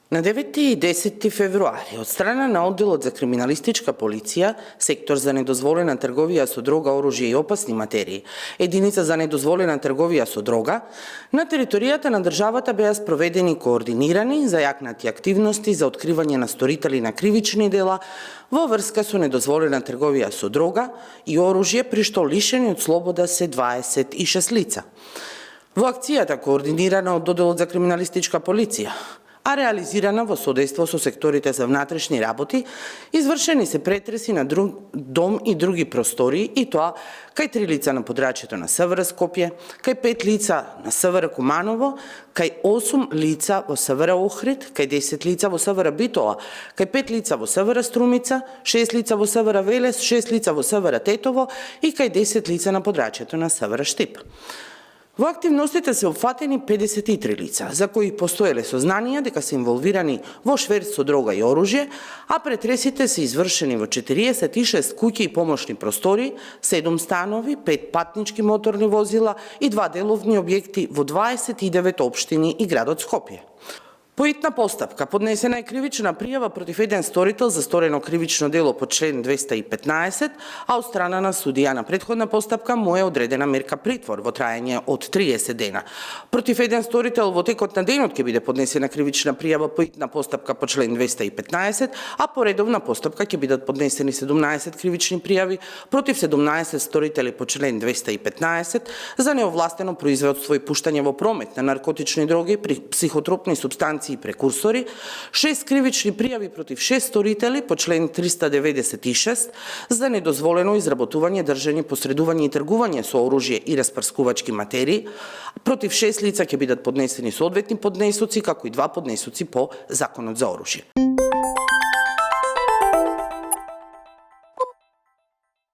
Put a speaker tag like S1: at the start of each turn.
S1: На 9 и 10 февруари од страна на Одделот за криминалистичка полиција, сектор за недозволена трговија со дрога, оружје и опасни материи, единица за недозволена трговија со дрога, на територијата на државата беа спроведени координирани, зајакнати активности за откривање на сторители на кривични дела во врска со недозволена трговија со дрога и оружје, при што лишени од слобода се 26 лица. Во акцијата координирана од Одделот за криминалистичка полиција, а реализирана во содејство со секторите за внатрешни работи, извршени се претреси на дом и други простории, и тоа кај 3 лица на подрачјето на СВР Скопје, кај 5 лица на СВР Куманово, кај 8 лица во СВР Охрид, кај 10 лица во СВР Битола, кај 5 лица во СВР Струмица, 6 лица во СВР Велес, 6 лица во СВР Тетово и кај 10 лица на подрачјето на СВР Штип. Во активностите се опфатени 53 лица, за кои постоеле сознанија дека се инволвирани во шверц со дрога и оружје, а претресите се извршени во 46 куќи и помошни простори, 7 станови, 5 патнички моторни возила и 2 деловни објекти во 29 општини и градот Скопје. По итна постапка поднесена е кривична пријава против еден сторител за сторено кривично дело по член 215, а од страна на судија на претходна постапка му е одредена мерка притвор во траење од 30 дена. Против еден сторител во текот на денот ќе биде поднесена кривична пријава по итна постапка по член 215, а по редовна постапка ќе бидат поднесени 17 кривични пријави против 17 сторители по член 215 за неовластено производство и пуштање во промет на наркотични дроги, психотропни супстанции и прекурсори, 6 кривични пријави против 6 сторители по член 396 за недозволено изработување, држење, посредување и тргување со оружје и распрскувачки материи. Против 6 лица ќе бидат поднесени соодветни поднесоци, како и 2 поднесоци по Законот за оружје.